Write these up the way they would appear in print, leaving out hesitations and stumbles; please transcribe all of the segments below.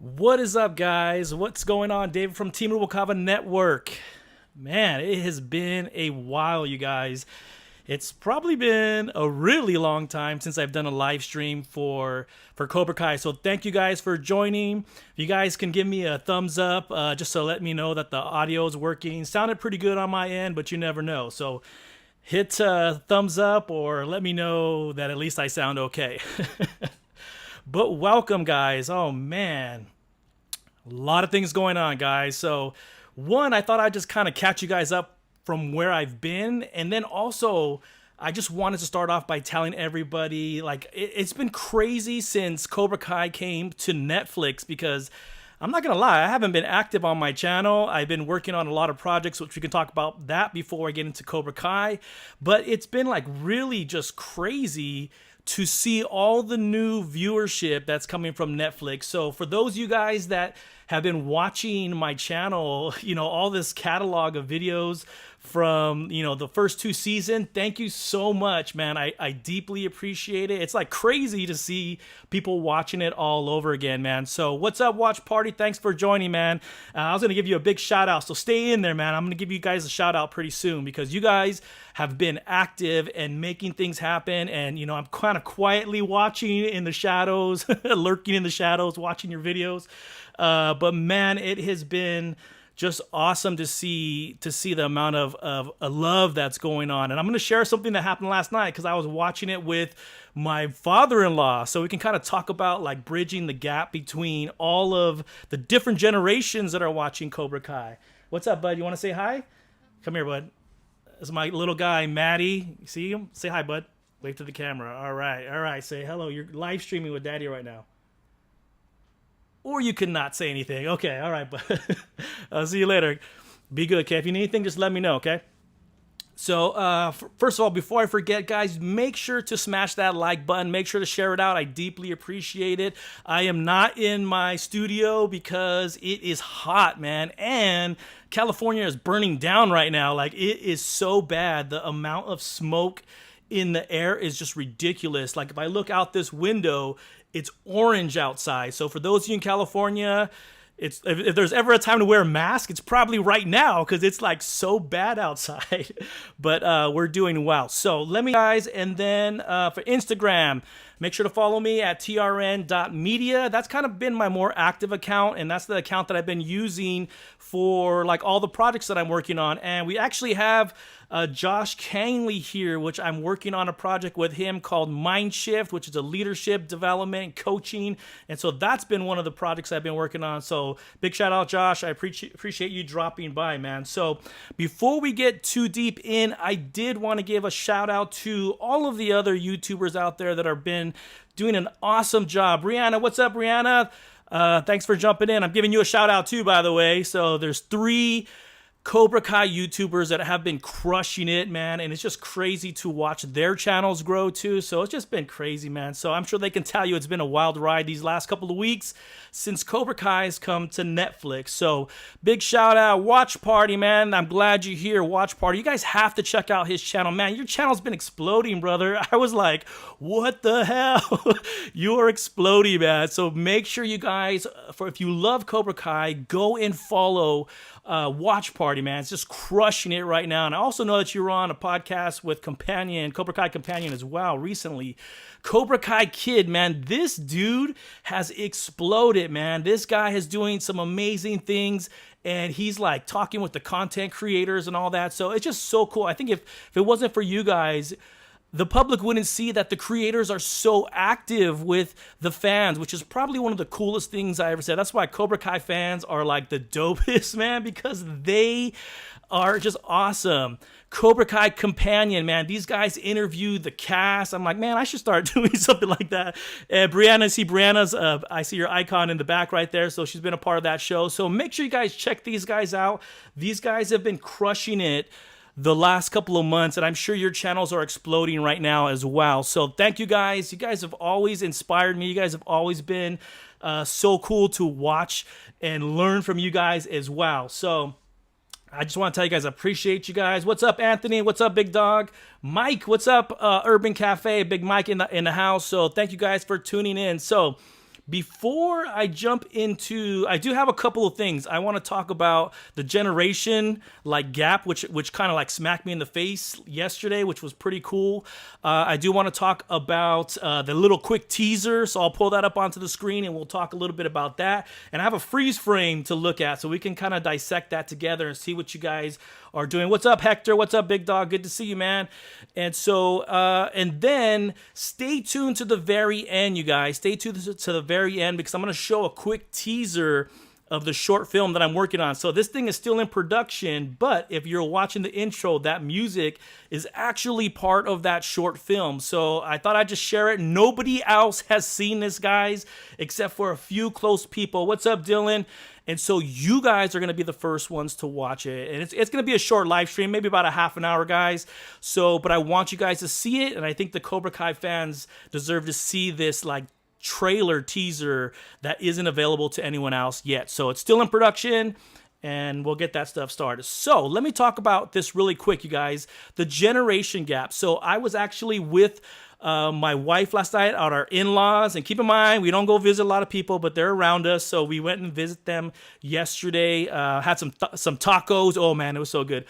What is up, guys? What's going on? David from Team Rubalcava Network. Man, it has been a while, you guys. It's probably been a really long time since I've done a live stream for Cobra Kai. So thank you guys for joining. If you guys can give me a thumbs up, just to let me know that the audio is working. Sounded pretty good on my end, but you never know. So hit thumbs up or let me know that at least I sound okay. But welcome, guys. Oh man, a lot of things going on, guys. So one, I thought I'd just kind of catch you guys up from where I've been, and then also I just wanted to start off by telling everybody, like, it's been crazy since Cobra Kai came to Netflix, because I'm not gonna lie, I haven't been active on my channel. I've been working on a lot of projects, which we can talk about that before I get into Cobra Kai. But it's been like really just crazy to see all the new viewership that's coming from Netflix. So for those of you guys that have been watching my channel, all this catalog of videos from, the first two seasons, thank you so much, man. I deeply appreciate it. It's like crazy to see people watching it all over again, man. So what's up, Watch Party? Thanks for joining, man. I was going to give you a big shout out, so stay in there, man. I'm going to give you guys a shout out pretty soon, because you guys have been active and making things happen. And, I'm kind of quietly watching in the shadows, lurking in the shadows, watching your videos. But man, it has been just awesome to see the amount of love that's going on. And I'm going to share something that happened last night, because I was watching it with my father-in-law, so we can kind of talk about like bridging the gap between all of the different generations that are watching Cobra Kai. What's up, bud? You want to say hi? Come here, bud. This is my little guy, Maddie. You see him? Say hi, bud. Wave to the camera. All right. Say hello. You're live streaming with Daddy right now. Or you could not say anything. Okay, all right, but I'll see you later. Be good, okay? If you need anything, just let me know, okay? So, first of all, before I forget, guys, make sure to smash that like button. Make sure to share it out. I deeply appreciate it. I am not in my studio because it is hot, man. And California is burning down right now. Like, it is so bad. The amount of smoke in the air is just ridiculous. Like, if I look out this window, it's orange outside. So for those of you in California, if there's ever a time to wear a mask, it's probably right now, because it's like so bad outside. But we're doing well. So let me, guys, and then for Instagram, make sure to follow me at trn.media. That's kind of been my more active account, and that's the account that I've been using for like all the projects that I'm working on. And we actually have Josh Kangley here, which I'm working on a project with him called Mind Shift, which is a leadership development coaching. And so that's been one of the projects I've been working on. So big shout out, Josh. I appreciate you dropping by, man. So before we get too deep in, I did want to give a shout out to all of the other YouTubers out there that have been doing an awesome job. Brianna, what's up, Brianna? Thanks for jumping in. I'm giving you a shout out too, by the way. So there's 3 Cobra Kai YouTubers that have been crushing it, man, and it's just crazy to watch their channels grow too. So it's just been crazy, man. So I'm sure they can tell you it's been a wild ride these last couple of weeks since Cobra Kai has come to Netflix. So big shout out, Watch Party, man. I'm glad you're here, Watch Party. You guys have to check out his channel, man. Your channel's been exploding, brother. I was like, what the hell? You are exploding, man. So make sure you guys, if you love Cobra Kai, go and follow Watch Party, man. It's just crushing it right now. And I also know that you were on a podcast with Cobra Kai Companion as well recently. Cobra Kai Kid, man, this dude has exploded, man. This guy is doing some amazing things, and he's like talking with the content creators and all that. So it's just so cool. I think if it wasn't for you guys, the public wouldn't see that the creators are so active with the fans, which is probably one of the coolest things I ever said. That's why Cobra Kai fans are like the dopest, man, because they are just awesome. Cobra Kai Companion, man, these guys interview the cast. I'm like, man, I should start doing something like that. And I see your icon in the back right there. So she's been a part of that show. So make sure you guys check these guys out. These guys have been crushing it the last couple of months, and I'm sure your channels are exploding right now as well. So thank you guys. You guys have always inspired me. You guys have always been so cool to watch and learn from you guys as well. So I just want to tell you guys, I appreciate you guys. What's up, Anthony? What's up, Big Dog? Mike, what's up, Urban Cafe? Big Mike in the house. So thank you guys for tuning in. So Before I jump into, I do have a couple of things. I want to talk about the generation like gap, which kind of like smacked me in the face yesterday, which was pretty cool. I do want to talk about the little quick teaser, so I'll pull that up onto the screen and we'll talk a little bit about that. And I have a freeze frame to look at, so we can kind of dissect that together and see what you guys are doing. What's up, Hector? What's up, Big Dog? Good to see you, man. And so, and then stay tuned to the very end, you guys. Stay tuned to the very end because I'm going to show a quick teaser of the short film that I'm working on. So this thing is still in production, but if you're watching the intro, that music is actually part of that short film. So I thought I'd just share it. Nobody else has seen this, guys, except for a few close people. What's up, Dylan? And so you guys are going to be the first ones to watch it. And it's going to be a short live stream, maybe about a half an hour, guys. So, but I want you guys to see it. And I think the Cobra Kai fans deserve to see this like trailer teaser that isn't available to anyone else yet. So it's still in production and we'll get that stuff started. So let me talk about this really quick, you guys. The generation gap. So I was actually with my wife last night at our in-laws, and keep in mind, we don't go visit a lot of people, but they're around us. So we went and visited them yesterday, had some tacos. Oh man, it was so good.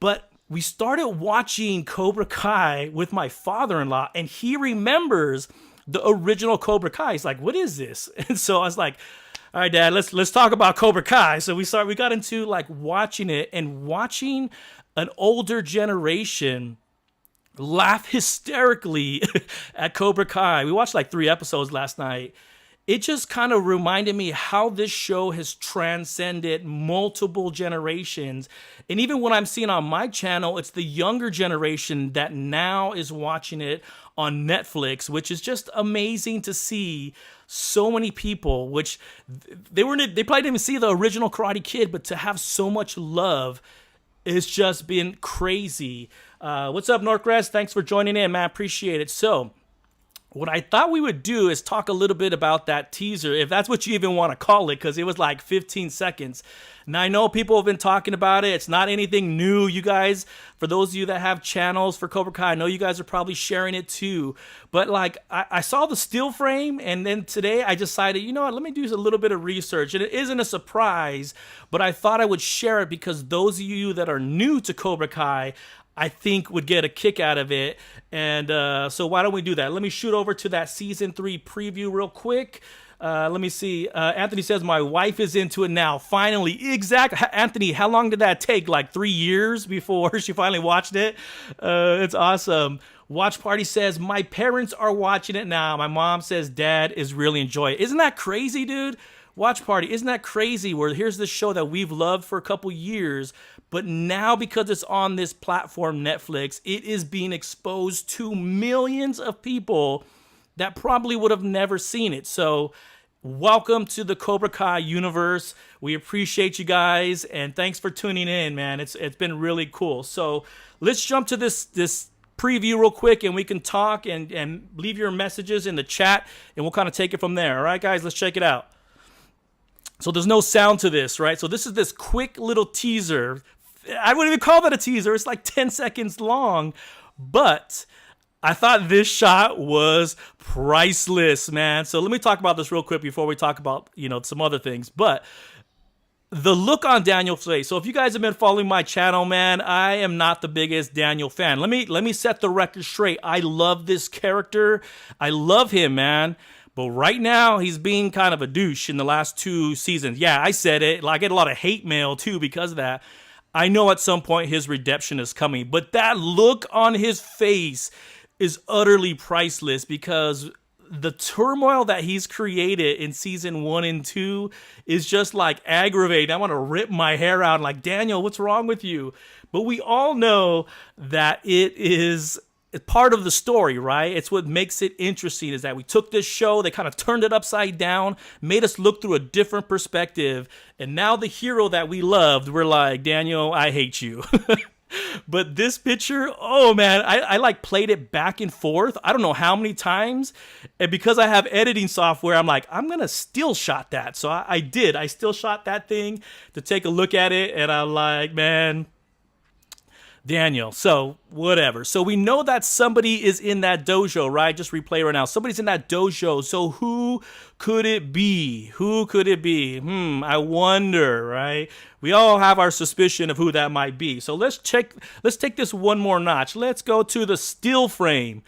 But we started watching Cobra Kai with my father-in-law, and he remembers the original Cobra Kai. He's like, what is this? And so I was like, all right, Dad, let's talk about Cobra Kai. So we got into like watching it and watching an older generation laugh hysterically at Cobra Kai. We watched like 3 episodes last night. It just kind of reminded me how this show has transcended multiple generations. And even when I'm seeing on my channel, it's the younger generation that now is watching it on Netflix, which is just amazing to see. So many people, which they probably didn't even see the original Karate Kid, but to have so much love, it's just been crazy. What's up, Norcrest? Thanks for joining in, man. Appreciate it. So what I thought we would do is talk a little bit about that teaser, if that's what you even want to call it, because it was like 15 seconds. Now, I know people have been talking about it. It's not anything new, you guys. For those of you that have channels for Cobra Kai, I know you guys are probably sharing it too. But like, I saw the still frame, and then today I decided, you know what, let me do a little bit of research. And it isn't a surprise, but I thought I would share it because those of you that are new to Cobra Kai, I think would get a kick out of it. And so why don't we do that? Let me shoot over to that season 3 preview real quick. Let me see. Anthony says, my wife is into it now. Finally. Exactly. Anthony, how long did that take? Like 3 years before she finally watched it? It's awesome. Watch Party says, my parents are watching it now. My mom says Dad is really enjoying it. Isn't that crazy, dude? Watch Party, isn't that crazy where here's this show that we've loved for a couple years, but now because it's on this platform, Netflix, it is being exposed to millions of people that probably would have never seen it. So welcome to the Cobra Kai universe. We appreciate you guys, and thanks for tuning in, man. It's been really cool. So let's jump to this preview real quick, and we can talk and leave your messages in the chat, and we'll kind of take it from there. All right, guys, let's check it out. So there's no sound to this, right? So this is this quick little teaser. I wouldn't even call that a teaser. It's like 10 seconds long. But I thought this shot was priceless, man. So let me talk about this real quick before we talk about, some other things. But the look on Daniel's face. So if you guys have been following my channel, man, I am not the biggest Daniel fan. Let me set the record straight. I love this character. I love him, man. But right now, he's being kind of a douche in the last 2 seasons. Yeah, I said it. I get a lot of hate mail, too, because of that. I know at some point his redemption is coming. But that look on his face is utterly priceless because the turmoil that he's created in season 1 and 2 is just like aggravating. I want to rip my hair out. Like, Daniel, what's wrong with you? But we all know that it is part of the story, right? It's what makes it interesting is that we took this show, they kind of turned it upside down, made us look through a different perspective, and now the hero that we loved, we're like, Daniel, I hate you. But this picture, oh man, I like played it back and forth. I don't know how many times. And because I have editing software, I'm like, I'm going to still shot that. So I did. I still shot that thing to take a look at it. And I'm like, man, Daniel. So, whatever. So, we know that somebody is in that dojo, right? Just replay right now. Somebody's in that dojo. So, who could it be? Who could it be? I wonder, right? We all have our suspicion of who that might be. So, let's take this one more notch. Let's go to the still frame.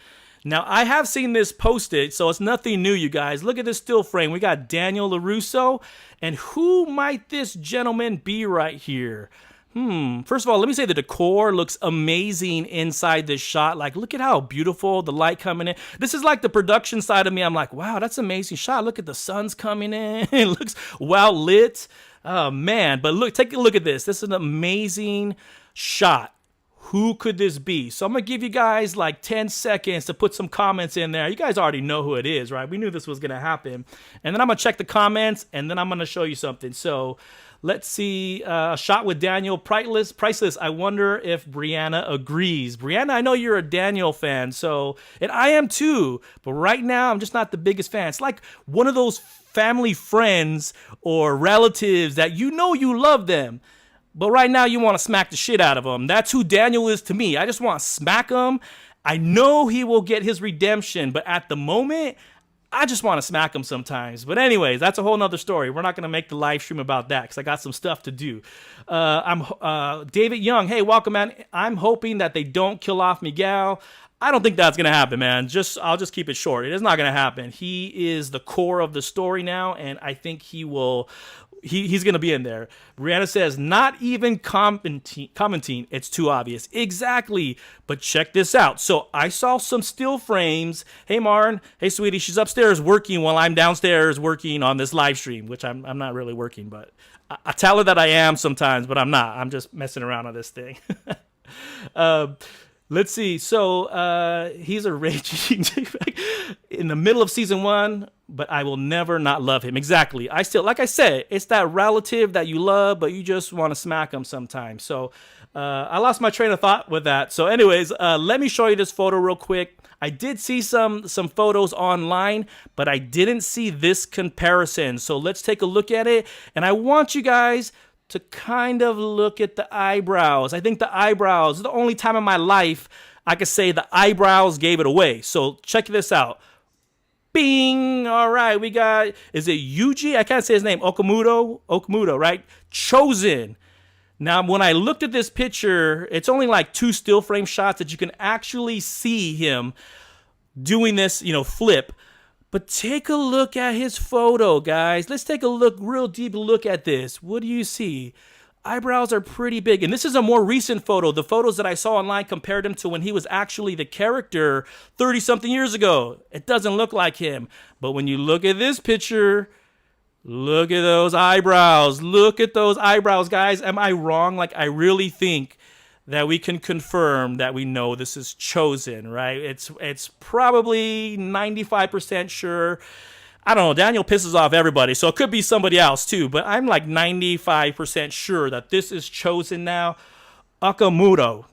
Now, I have seen this posted, so it's nothing new, you guys. Look at this still frame. We got Daniel LaRusso, and who might this gentleman be right here? First of all, let me say the decor looks amazing inside this shot. Like, look at how beautiful the light coming in. This is like the production side of me. I'm like, wow, that's an amazing shot. Look at the sun's coming in. It looks well lit. Oh, man. But look, take a look at this. This is an amazing shot. Who could this be? So I'm going to give you guys like 10 seconds to put some comments in there. You guys already know who it is, right? We knew this was going to happen. And then I'm going to check the comments, and then I'm going to show you something. So let's see. A shot with Daniel. Priceless. I wonder if Brianna agrees. Brianna, I know you're a Daniel fan, and I am too. But right now, I'm just not the biggest fan. It's like one of those family friends or relatives that you know you love them, but right now you want to smack the shit out of him. That's who Daniel is to me. I just want to smack him. I know he will get his redemption, but at the moment, I just want to smack him sometimes. But anyways, that's a whole nother story. We're not going to make the live stream about that because I got some stuff to do. I'm David Young. Hey, welcome, man. I'm hoping that they don't kill off Miguel. I don't think that's going to happen, man. I'll just keep it short. It is not going to happen. He is the core of the story now, and I think he will... He's going to be in there. Brianna says, not even commenting. It's too obvious. Exactly. But check this out. So I saw some still frames. Hey, Marn. Hey, sweetie. She's upstairs working while I'm downstairs working on this live stream, which I'm not really working, but I tell her that I am sometimes, but I'm not. I'm just messing around on this thing. Let's see. So he's a raging in the middle of season 1, but I will never not love him. Exactly. I still, like I said, it's that relative that you love, but you just want to smack him sometimes. So I lost my train of thought with that. So anyways, let me show you this photo real quick. I did see some photos online, but I didn't see this comparison. So let's take a look at it. And I want you guys to kind of look at the eyebrows. I think the eyebrows is the only time in my life I could say the eyebrows gave it away. So check this out. Bing! All right, we got, is it Yuji? I can't say his name. Okamoto, right? Chosen. Now, when I looked at this picture, it's only like 2 still frame shots that you can actually see him doing this, flip. But take a look at his photo, guys. Let's take a real deep look at this. What do you see? Eyebrows are pretty big. And this is a more recent photo. The photos that I saw online compared him to when he was actually the character 30-something years ago. It doesn't look like him. But when you look at this picture, look at those eyebrows. Look at those eyebrows, guys. Am I wrong? Like, I really think that we can confirm that we know this is Chosen, right? It's probably 95% sure. I don't know. Daniel pisses off everybody, so it could be somebody else too. But I'm like 95% sure that this is Chosen now. Okamoto.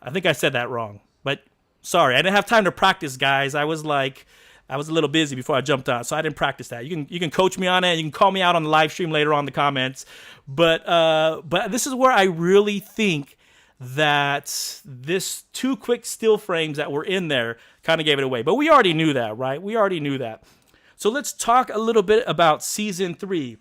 I think I said that wrong, but sorry, I didn't have time to practice, guys. I was a little busy before I jumped on, so I didn't practice that. You can coach me on it. You can call me out on the live stream later on in the comments. But this is where I really think that this 2 quick still frames that were in there kind of gave it away. But we already knew that, right? We already knew that. So let's talk a little bit about season 3.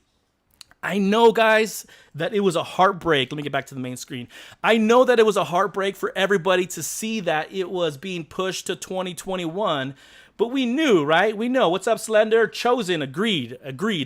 I know, guys, that it was a heartbreak. Let me get back to the main screen. I know that it was a heartbreak for everybody to see that it was being pushed to 2021. But we knew, right? We know. What's up, Slender? Chosen. Agreed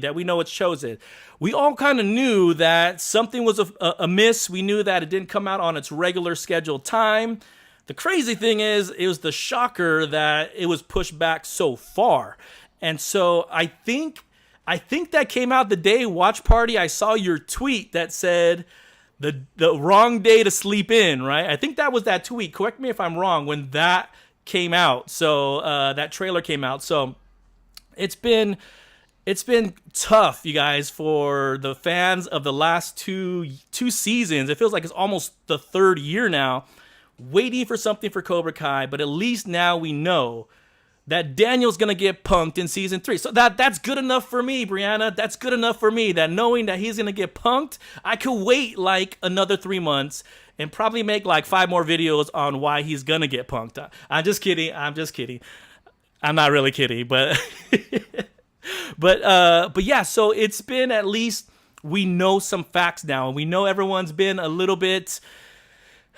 that we know it's Chosen. We all kind of knew that something was amiss. We knew that it didn't come out on its regular scheduled time. The crazy thing is, it was the shocker that it was pushed back so far. And so I think that came out the day, watch party, I saw your tweet that said the wrong day to sleep in, right? I think that was that tweet. Correct me if I'm wrong, when that came out. So that trailer came out. So it's been tough, you guys, for the fans of the last two seasons. It feels like it's almost the 3rd year now, waiting for something for Cobra Kai. But at least now we know that Daniel's gonna get punked in season 3. So that's good enough for me, Brianna. That's good enough for me. That knowing that he's gonna get punked, I could wait like another 3 months and probably make like 5 more videos on why he's gonna get punked. I'm just kidding. I'm just kidding. I'm not really kidding, but but yeah. So it's been, at least we know some facts now, and we know everyone's been a little bit.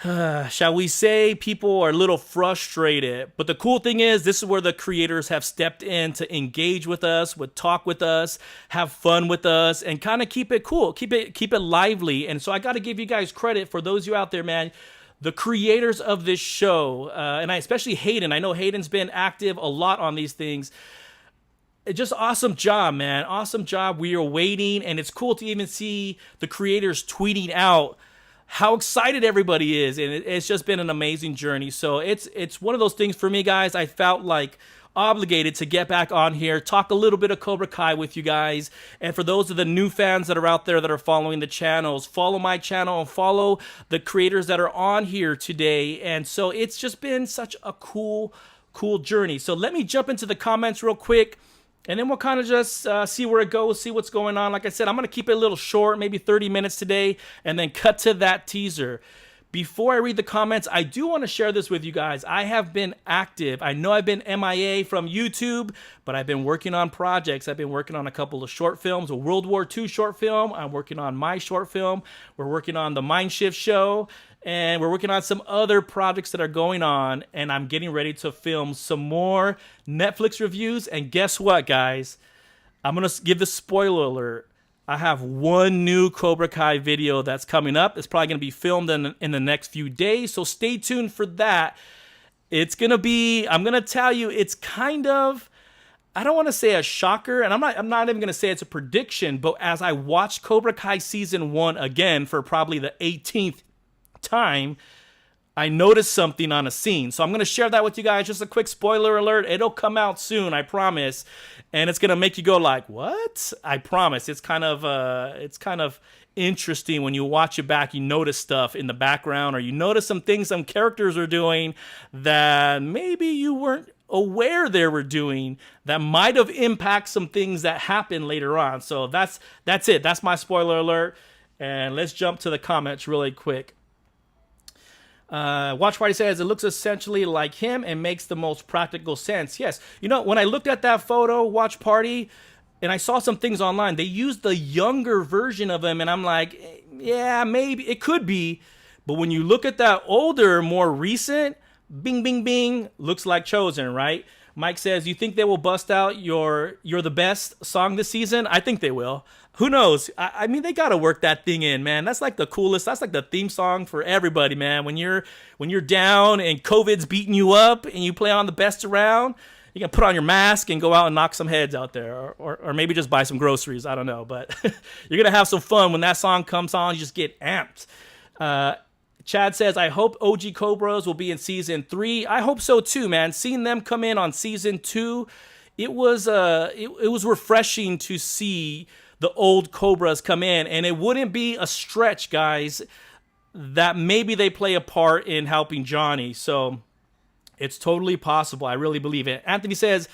Shall we say, people are a little frustrated. But the cool thing is, this is where the creators have stepped in to engage with us, would talk with us, have fun with us, and kind of keep it cool, keep it lively. And so I got to give you guys credit for those of you out there, man. The creators of this show, and I especially Hayden. I know Hayden's been active a lot on these things. Just awesome job, man. Awesome job. We are waiting, and it's cool to even see the creators tweeting out how excited everybody is, and it's just been an amazing journey. So it's one of those things for me, guys. I felt like obligated to get back on here, talk a little bit of Cobra Kai with you guys. And for those of the new fans that are out there that are following the channels, follow my channel and follow the creators that are on here today. And so it's just been such a cool journey. So let me jump into the comments real quick, and then we'll kind of just see where it goes, see what's going on. Like I said, I'm going to keep it a little short, maybe 30 minutes today, and then cut to that teaser. Before I read the comments, I do want to share this with you guys. I have been active. I know I've been MIA from YouTube, but I've been working on projects. I've been working on a couple of short films, a World War II short film. I'm working on my short film. We're working on the Mindshift show. And we're working on some other projects that are going on, and I'm getting ready to film some more Netflix reviews. And guess what, guys? I'm going to give the spoiler alert. I have one new Cobra Kai video that's coming up. It's probably going to be filmed in the next few days, so stay tuned for that. It's going to be, I'm going to tell you, it's kind of, I don't want to say a shocker, and I'm not even going to say it's a prediction, but as I watched Cobra Kai Season 1 again for probably the 18th time, I noticed something on a scene. So I'm going to share that with you guys. Just a quick spoiler alert. It'll come out soon, I promise. And it's going to make you go like, what? I promise. It's kind of interesting when you watch it back. You notice stuff in the background, or you notice some things some characters are doing that maybe you weren't aware they were doing, that might have impacted some things that happen later on. So that's it. That's my spoiler alert. And let's jump to the comments really quick. Watch Party says it looks essentially like him and makes the most practical sense. Yes, you know, when I looked at that photo, Watch Party, and I saw some things online, they used the younger version of him, and I'm like, yeah, maybe it could be. But when you look at that older, more recent, bing, bing, bing, looks like Chosen, right? Mike says, you think they will bust out You're the Best song this season? I think they will. Who knows? I mean, they got to work that thing in, man. That's like the coolest. That's like the theme song for everybody, man. When you're down and COVID's beating you up and you play on the best around, you can put on your mask and go out and knock some heads out there, or maybe just buy some groceries. I don't know, but you're going to have some fun when that song comes on. You just get amped. Chad says, I hope OG Cobras will be in season 3. I hope so too, man. Seeing them come in on season 2, it was refreshing to see the old Cobras come in, and it wouldn't be a stretch, guys, that maybe they play a part in helping Johnny. So it's totally possible. I really believe it. Anthony says,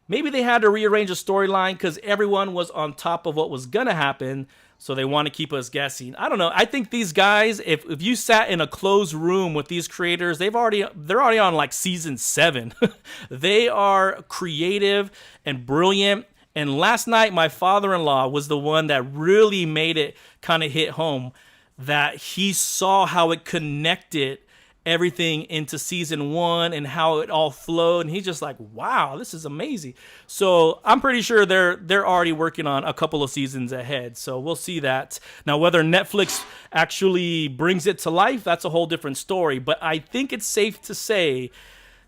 maybe they had to rearrange a storyline because everyone was on top of what was going to happen, so they want to keep us guessing. I don't know. I think these guys, if you sat in a closed room with these creators, they're already on like season 7. They are creative and brilliant. And last night, my father-in-law was the one that really made it kind of hit home, that he saw how it connected everything into season 1 and how it all flowed. And he's just like, wow, this is amazing. So I'm pretty sure they're already working on a couple of seasons ahead. So we'll see that. Now, whether Netflix actually brings it to life, that's a whole different story. But I think it's safe to say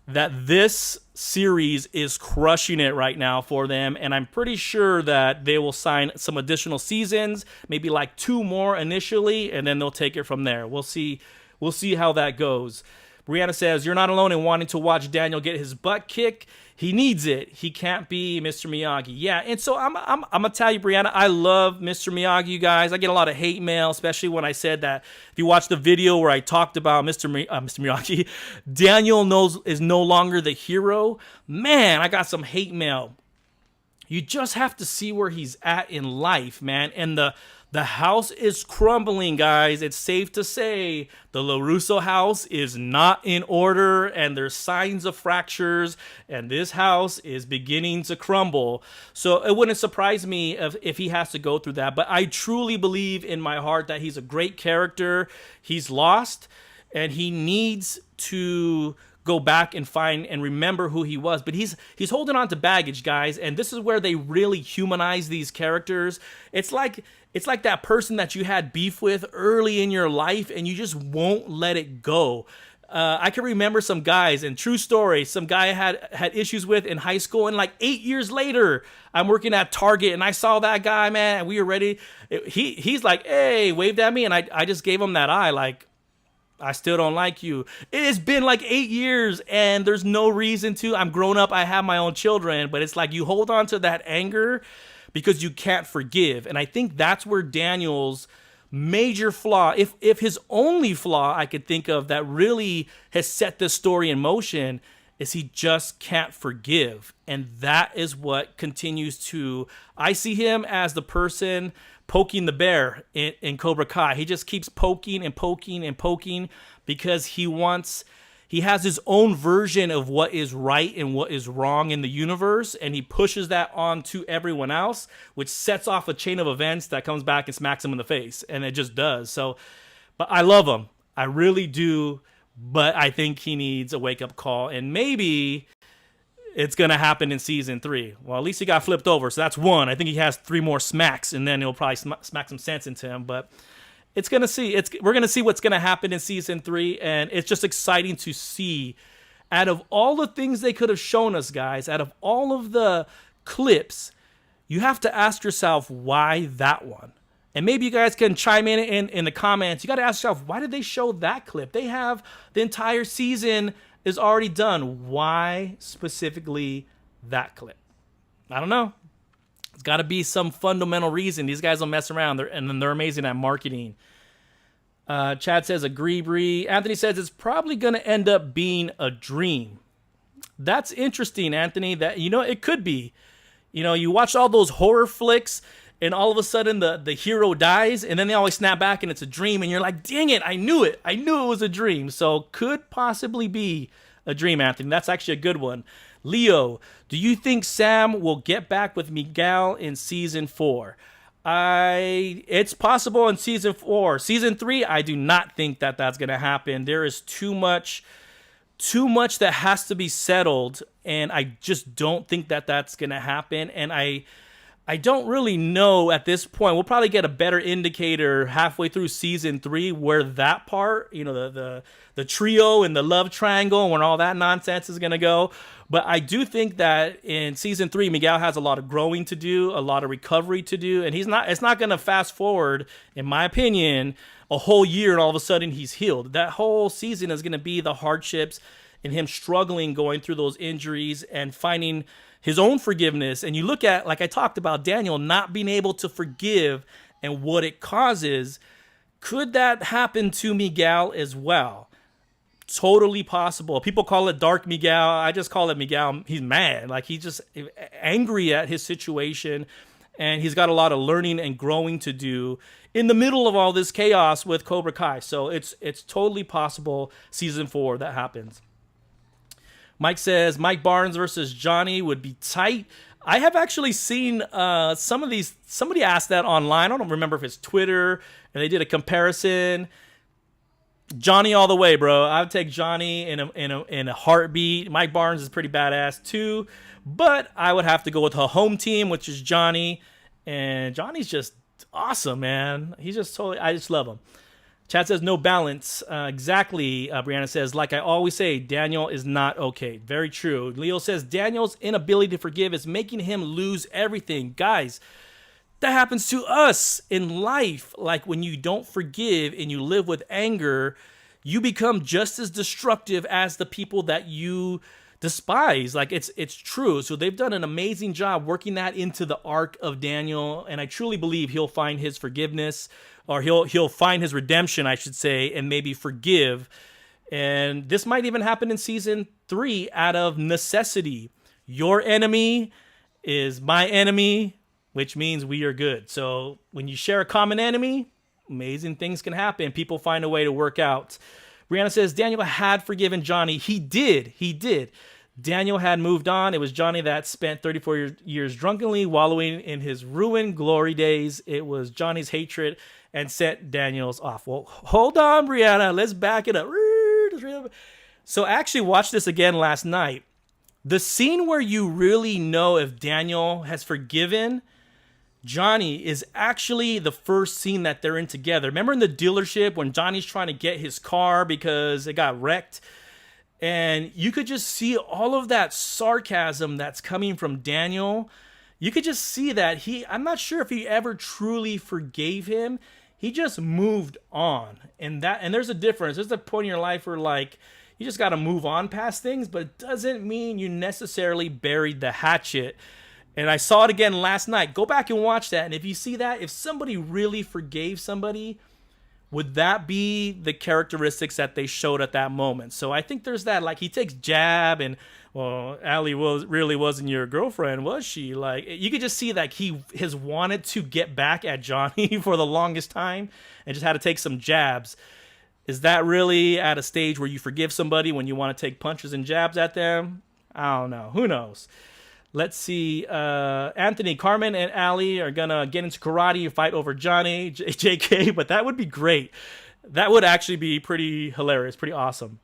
that this series is crushing it right now for them, and I'm pretty sure that they will sign some additional seasons, maybe like 2 more initially, and then they'll take it from there. We'll see how that goes. Brianna says, you're not alone in wanting to watch Daniel get his butt kicked. He needs it. He can't be Mr. Miyagi. Yeah, and so I'm gonna tell you, Brianna, I love Mr. Miyagi, you guys. I get a lot of hate mail, especially when I said that. If you watch the video where I talked about Mr. Miyagi, Daniel is no longer the hero. Man, I got some hate mail. You just have to see where he's at in life, man. And the house is crumbling, guys. It's safe to say the LaRusso house is not in order, and there's signs of fractures, and this house is beginning to crumble. So it wouldn't surprise me if he has to go through that. But I truly believe in my heart that he's a great character. He's lost, and he needs to go back and find and remember who he was. But he's holding on to baggage, guys, and this is where they really humanize these characters. It's like that person that you had beef with early in your life and you just won't let it go. I can remember some guys, and true story, some guy I had issues with in high school, and like 8 years later, I'm working at Target and I saw that guy, man, and we were ready. He's like, hey, waved at me, and I just gave him that eye, like, I still don't like you. It has been like 8 years and there's no reason to. I'm grown up. I have my own children, but it's like you hold on to that anger because you can't forgive. And I think that's where Daniel's major flaw, if his only flaw I could think of that really has set this story in motion, is he just can't forgive. And that is what continues to, I see him as the person poking the bear in Cobra Kai. He just keeps poking and poking and poking because he has his own version of what is right and what is wrong in the universe, and he pushes that on to everyone else, which sets off a chain of events that comes back and smacks him in the face, and it just does. So, but I love him. I really do, but I think he needs a wake-up call, and maybe it's going to happen in season 3. Well, at least he got flipped over, so that's one. I think he has 3 more smacks, and then he'll probably smack some sense into him. But we're going to see what's going to happen in season 3, and it's just exciting to see. Out of all the things they could have shown us, guys, out of all of the clips, you have to ask yourself, why that one? And maybe you guys can chime in the comments. You got to ask yourself, why did they show that clip? They have the entire season is already done. Why specifically that clip? I don't know. It's got to be some fundamental reason. These guys don't mess around, and they're amazing at marketing. Chad says, agree, Bree. Anthony says, it's probably going to end up being a dream. That's interesting, Anthony. That, it could be. You watch all those horror flicks, and all of a sudden the hero dies, and then they always snap back and it's a dream, and you're like, dang it, I knew it. I knew it was a dream. So could possibly be a dream, Anthony. That's actually a good one. Leo, do you think Sam will get back with Miguel in season 4? It's possible in season 4. Season 3, I do not think that that's going to happen. There is too much that has to be settled, and I just don't think that that's going to happen. And I don't really know at this point. We'll probably get a better indicator halfway through season 3 where that part, the trio and the love triangle and where all that nonsense is going to go. But I do think that in season 3, Miguel has a lot of growing to do, a lot of recovery to do, and it's not going to fast forward, in my opinion, a whole year and all of a sudden he's healed. That whole season is going to be the hardships and him struggling, going through those injuries and finding his own forgiveness. And you look at, like I talked about, Daniel not being able to forgive and what it causes. Could that happen to Miguel as well? Totally possible. People call it Dark Miguel. I just call it Miguel. He's mad. Like, he's just angry at his situation, and he's got a lot of learning and growing to do in the middle of all this chaos with Cobra Kai. So it's totally possible season 4 that happens. Mike says, Mike Barnes versus Johnny would be tight. I have actually seen some of these. Somebody asked that online. I don't remember if it's Twitter, and they did a comparison. Johnny all the way, bro. I would take Johnny in a heartbeat. Mike Barnes is pretty badass too, but I would have to go with her home team, which is Johnny. And Johnny's just awesome, man. He's just I just love him. Chad says, no balance. Exactly, Brianna says, like I always say, Daniel is not okay. Very true. Leo says, Daniel's inability to forgive is making him lose everything. Guys, that happens to us in life. Like, when you don't forgive and you live with anger, you become just as destructive as the people that you despise. Like it's true. So they've done an amazing job working that into the arc of Daniel, and I truly believe he'll find his forgiveness, or he'll find his redemption, I should say, and maybe forgive. And this might even happen in season 3 out of necessity. Your enemy is my enemy, which means we are good. So when you share a common enemy, amazing things can happen. People find a way to work out. Brianna says, Daniel had forgiven Johnny. He did. Daniel had moved on. It was Johnny that spent 34 years drunkenly wallowing in his ruined glory days. It was Johnny's hatred and sent Daniel's off. Well, hold on, Brianna. Let's back it up. So I actually watched this again last night. The scene where you really know if Daniel has forgiven Johnny is actually the first scene that they're in together. Remember in the dealership when Johnny's trying to get his car because it got wrecked? And you could just see all of that sarcasm that's coming from Daniel. You could just see that I'm not sure if he ever truly forgave him. He just moved on. And there's a difference. There's a point in your life where like you just got to move on past things, but it doesn't mean you necessarily buried the hatchet. And I saw it again last night. Go back and watch that. And if you see that, if somebody really forgave somebody, would that be the characteristics that they showed at that moment? So I think there's that. Like he takes jab and, well, Allie really wasn't your girlfriend, was she? Like you could just see that he has wanted to get back at Johnny for the longest time and just had to take some jabs. Is that really at a stage where you forgive somebody when you want to take punches and jabs at them? I don't know. Who knows? Let's see. Anthony, Carmen, and Allie are going to get into karate and fight over Johnny, JK, but that would be great. That would actually be pretty hilarious, pretty awesome.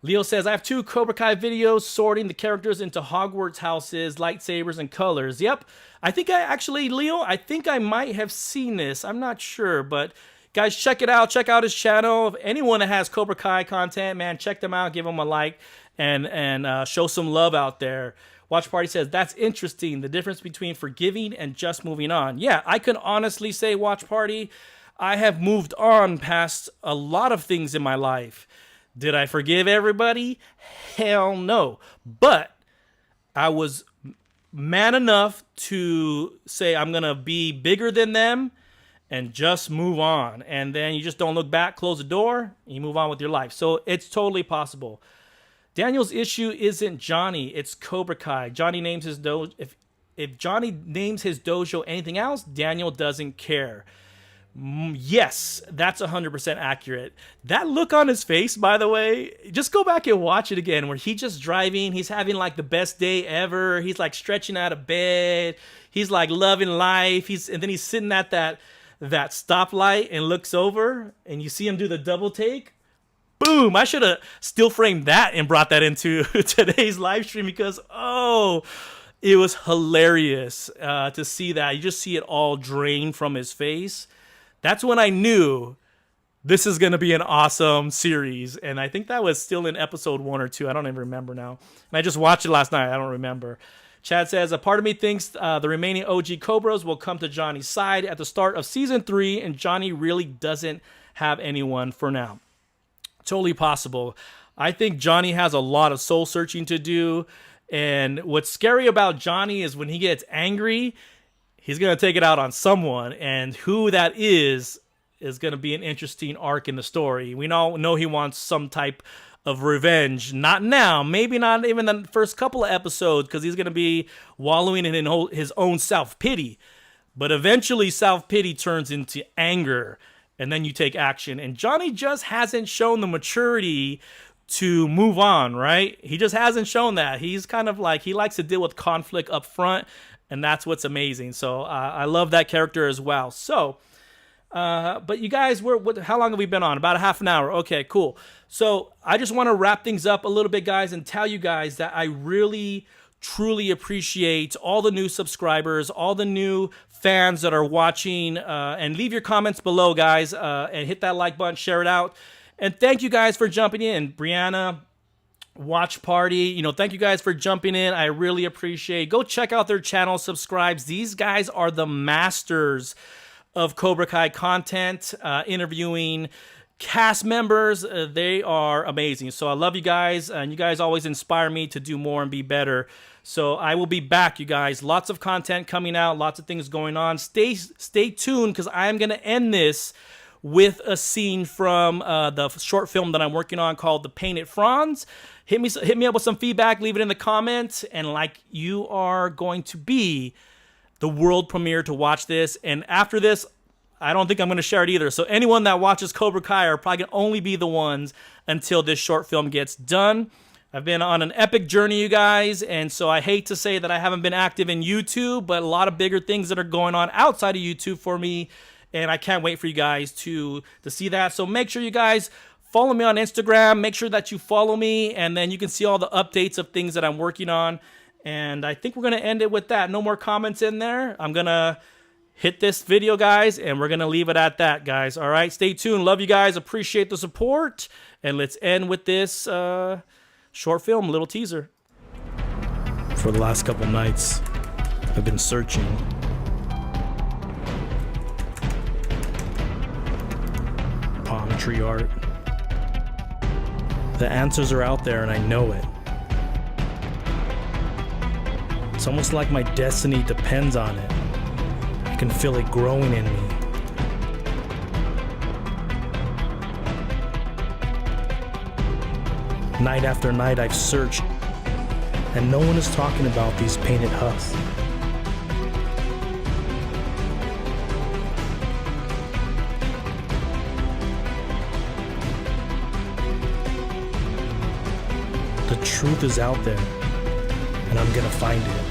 Leo says, I have 2 Cobra Kai videos sorting the characters into Hogwarts houses, lightsabers, and colors. Yep. Leo, I think I might have seen this. I'm not sure, but guys, check it out. Check out his channel. If anyone that has Cobra Kai content, man, check them out. Give them a like and show some love out there. Watch Party says, that's interesting. The difference between forgiving and just moving on. Yeah, I can honestly say, Watch Party, I have moved on past a lot of things in my life. Did I forgive everybody? Hell no. But I was man enough to say I'm going to be bigger than them and just move on. And then you just don't look back, close the door, and you move on with your life. So it's totally possible. Daniel's issue isn't Johnny, it's Cobra Kai. Johnny names his dojo. If Johnny names his dojo anything else, Daniel doesn't care. Yes, that's 100% accurate. That look on his face, by the way, just go back and watch it again, where he's just driving, he's having like the best day ever, he's like stretching out of bed, he's like loving life, and then he's sitting at that stoplight and looks over, and you see him do the double take. Boom! I should have still framed that and brought that into today's live stream because, it was hilarious to see that. You just see it all drain from his face. That's when I knew this is going to be an awesome series. And I think that was still in episode 1 or 2. I don't even remember now. And I just watched it last night. I don't remember. Chad says, a part of me thinks the remaining OG Cobras will come to Johnny's side at the start of season 3, and Johnny really doesn't have anyone for now. Totally possible. I think Johnny has a lot of soul searching to do. And what's scary about Johnny is when he gets angry, he's going to take it out on someone. And who that is going to be an interesting arc in the story. We all know he wants some type of revenge. Not now. Maybe not even the first couple of episodes, because he's going to be wallowing in his own self-pity. But eventually self-pity turns into anger. And then you take action. And Johnny just hasn't shown the maturity to move on, right? He just hasn't shown that. He's kind of like, he likes to deal with conflict up front. And that's what's amazing. So I love that character as well. So, but you guys, how long have we been on? About a half an hour. Okay, cool. So I just want to wrap things up a little bit, guys, and tell you guys that I really, truly appreciate all the new subscribers, all the new fans that are watching, and leave your comments below, guys, and hit that like button, share it out. And thank you guys for jumping in. Brianna, Watch Party, thank you guys for jumping in. I really appreciate it. Go check out their channel, subscribe. These guys are the masters of Cobra Kai content, interviewing cast members, they are amazing. So I love you guys, and you guys always inspire me to do more and be better. So I will be back, you guys. Lots of content coming out, lots of things going on. Stay tuned, because I am going to end this with a scene from the short film that I'm working on called The Painted Franz. Hit me up with some feedback, leave it in the comments, and like, you are going to be the world premiere to watch this. And after this, I don't think I'm going to share it either. So anyone that watches Cobra Kai are probably going to only be the ones until this short film gets done. I've been on an epic journey, you guys, and so I hate to say that I haven't been active in YouTube, but a lot of bigger things that are going on outside of YouTube for me, and I can't wait for you guys to see that. So make sure you guys follow me on Instagram. Make sure that you follow me, and then you can see all the updates of things that I'm working on. And I think we're going to end it with that. No more comments in there. I'm going to hit this video, guys, and we're going to leave it at that, guys. All right, stay tuned. Love you guys. Appreciate the support. And let's end with this short film, little teaser. For the last couple nights, I've been searching. Palm tree art. The answers are out there, and I know it. It's almost like my destiny depends on it. I can feel it growing in me. Night after night I've searched, and no one is talking about these painted husks. The truth is out there, and I'm gonna find it.